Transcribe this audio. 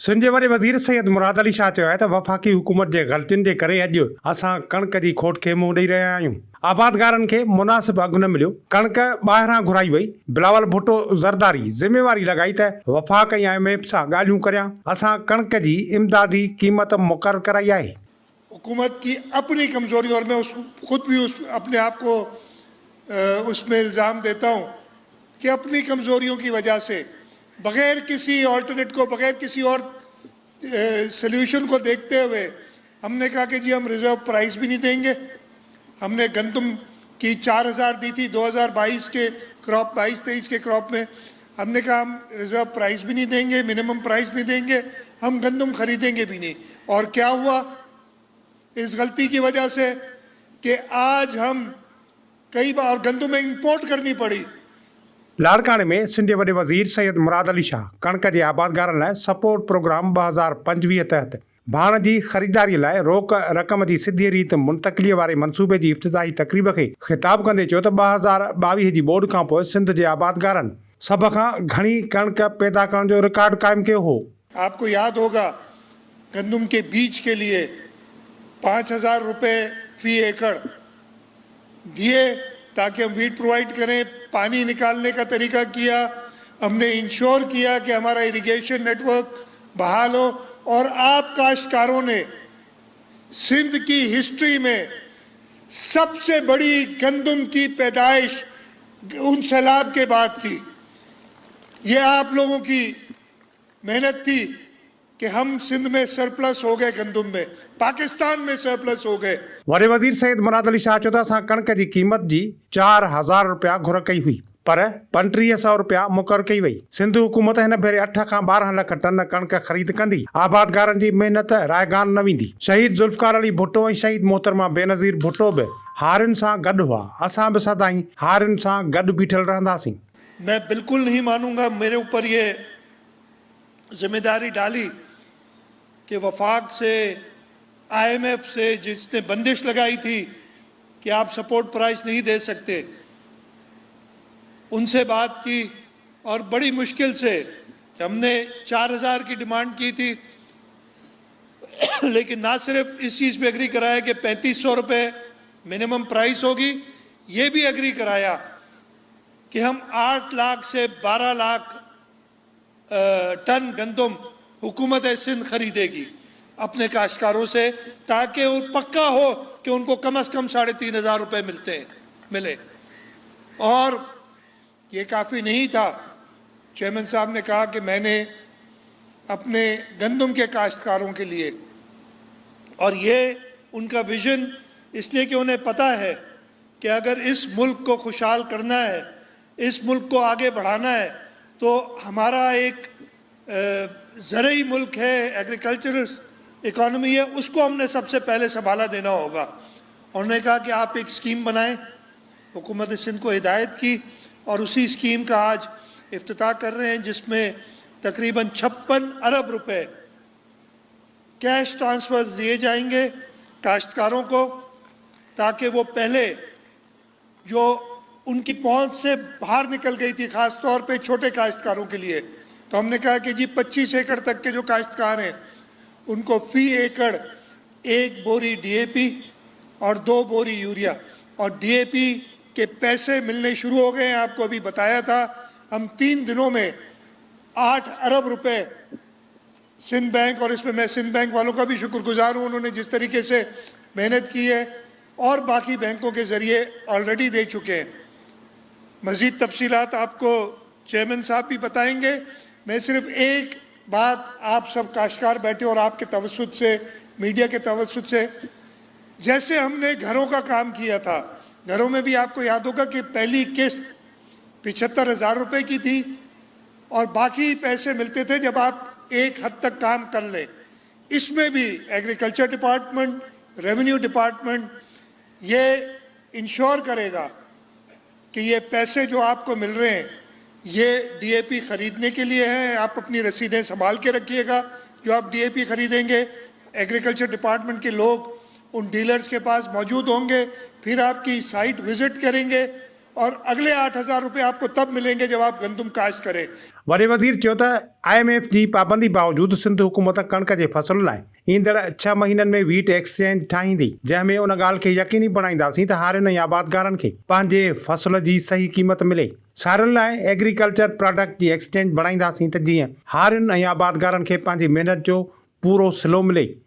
सिंध जे वॾे वज़ीर सैयद मुराद अली शाह चयो आहे त वफ़ाक़ी हुकूमत जे ग़लतियुनि जे करे अॼु असां कणिक जी खोट खे मुंहुं ॾेई रहिया आहियूं। आबादगारनि खे मुनासिब अघु न मिलियो, कणिक ॿाहिरां घुराई वई। बिलावल भुट्टो ज़रदारी ज़िम्मेवारी लॻाई त वफ़ाक़ ऐं IMF सां ॻाल्हियूं करियां, असां कणिक जी इमदादी क़ीमत मुक़ररु कराई आहे। हुकूमत की अपनी कमज़ोरी, और मैं खुद भी अपने आप को उसमें इल्ज़ाम देता हूँ कि अपनी कमज़ोरियों की वजह से बग़ैर किसी ऑल्टरनेट को, बग़ैर किसी और सल्यूशन को देखते हुए हमने कहा कि जी हम रिज़र्व प्राइस भी नहीं देंगे। हमने गंदम की 4000 दी थी 2022 के क्रॉप, 22-23 के क्रॉप में। हमने कहा हम रिज़र्व प्राइस भी नहीं देंगे, मिनिमम प्राइस नहीं देंगे, हम गंदम खरीदेंगे भी नहीं। और क्या हुआ इस गलती की वजह से कि आज हम कई बार गंदम इंपोर्ट करनी पड़ी। लाड़काने में सिंध जे वॾे वज़ीर सैयद मुराद अली शाह कणिक जे आबादगारनि लाइ सपोर्ट प्रोग्राम 2025 तहत भाण जी ख़रीदारीअ लाइ रोक रक़म जी सिधी रीति मुंतक़िलीअ वारे मनसूबे जी इब्तिदाई तक़रीब खे ख़िताब कंदे चयो त 2022 जी ॿोॾि खां पोइ सिंध जे आबादगारनि सभ खां घणी कणिक पैदा करण जो रिकॉर्ड क़ाइमु कयो हो। आपको याद होगा गंदम के बीज के लिए 5000 रुपये फी एकड़ दिए ताकि हम वीड प्रोवाइड करें। पानी निकालने का तरीका किया, हमने इंश्योर किया कि हमारा इरिगेशन नेटवर्क बहाल हो। और आप काश्तकारों ने सिंध की हिस्ट्री में सबसे बड़ी गंदम की पैदाइश उन सैलाब के बाद की। ये आप लोगों की मेहनत थी कि हम सिंध में सरप्लस हो गए, गंदम में, पाकिस्तान में सरप्लस हो गए। वॾे वज़ीर सैयद मुराद अली शाह चयो त असां कणिक जी क़ीमत जी 4000 रुपया घुर कई हुई, पर 3500 रुपया मुक़ररु कई वई। सिंध हुकूमत हिन भेरे 8 खां 12 लख टन कणिक ख़रीद कंदी। आबादगारनि जी महिनत रायगान न वेंदी। शहीद ज़ुल्फ़कार अली भुट्टो ऐं शहीद मोहतरमा बेनज़ीर भुट्टो बि हारियुनि सां गॾु हुआ। असां बि सदाईं हारियुनि सां गॾु बीठल रहंदासीं। मैं बिल्कुल नहीं मानूंगा मेरे ऊपर ये जिम्मेदारी डाली कि वफाक से, IMF से जिसने बंदिश लगाई थी कि आप सपोर्ट प्राइस नहीं दे सकते, उनसे बात की और बड़ी मुश्किल से हमने 4000 की डिमांड की थी, लेकिन ना सिर्फ इस चीज़ पे एग्री कराया कि 3500 रुपये मिनिमम प्राइस होगी, ये भी एग्री कराया कि हम 8 लाख से 12 लाख टन गंदम हुकूमत सिंध खरीदेगी अपने काश्तकारों से, ताकि वो पक्का हो कि उनको कम से कम 3500 रुपये मिले। और ये काफ़ी नहीं था। चेयरमैन साहब ने कहा कि मैंने अपने गंदम के काश्तकारों के लिए, और ये उनका विज़न इसलिए कि उन्हें पता है कि अगर इस मुल्क को खुशहाल करना है, इस मुल्क को आगे बढ़ाना है, तो हमारा एक ज़रई मुल्क है, एग्रीकल्चरल इकॉनमी है, उसको हमने सबसे पहले संभाला देना होगा। उन्होंने कहा कि आप एक स्कीम बनाएं। हुकूमत सिंध को हिदायत की और उसी स्कीम का आज इफ्तिताह कर रहे हैं, जिसमें तकरीबन 56 अरब रुपए कैश ट्रांसफर्स दिए जाएंगे काश्तकारों को, ताकि वो पहले जो उनकी पहुंच से बाहर निकल गई थी, ख़ास तौर पे छोटे काश्तकारों के लिए, तो हमने कहा कि जी 25 एकड़ तक के जो काश्तकार हैं उनको फी एकड़ 1 बोरी DAP और 2 बोरी यूरिया, और DAP के पैसे मिलने शुरू हो गए हैं। आपको अभी बताया था, हम 3 दिनों में 8 अरब रुपए सिंध बैंक, और इसमें मैं सिंध बैंक वालों का भी शुक्रगुजार हूँ, उन्होंने जिस तरीके से मेहनत की है, और बाकी बैंकों के ज़रिए ऑलरेडी दे चुके हैं। मज़ीद तफसीलात आपको चेयरमैन साहब भी बताएंगे। मैं सिर्फ एक बात, आप सब काश्तकार बैठे और आपके तवस्सुत से, मीडिया के तवस्सुत से, जैसे हमने घरों का काम किया था, घरों में भी आपको याद होगा कि पहली किस्त 75,000 रुपये की थी, और बाकी पैसे मिलते थे जब आप एक हद तक काम कर लें। इसमें भी एग्रीकल्चर डिपार्टमेंट, रेवेन्यू डिपार्टमेंट ये इंश्योर करेगा कि ये पैसे जो आपको मिल रहे हैं ये DAP खरीदने के लिए हैं। आप अपनी रसीदें संभाल के रखिएगा जो आप DAP खरीदेंगे। एग्रीकल्चर डिपार्टमेंट के लोग उन डीलर्स के पास मौजूद होंगे, फिर आपकी साइट विज़िट करेंगे और अगले 8,000 रुपये आपको तब मिलेंगे जब आप गंदम काश्त करें। वॾे वज़ीर चयो त IMF जी पाबंदी बावजूदि सिंध हुकूमत कणिक जे फसल लाइ ईंदड़ 6 महीननि में वीट एक्सचेंज ठाहींदी, जंहिं में उन ॻाल्हि खे यकीनी बणाईंदासीं त हारियुनि ऐं आबादगारनि खे पंहिंजे फसल जी सही क़ीमत मिले। सारियुनि लाइ एग्रीकल्चर प्रोडक्ट जी एक्सचेंज बणाईंदासीं त जीअं हारियुनि ऐं आबादगारनि खे पंहिंजी महिनत जो पूरो सिलो मिले।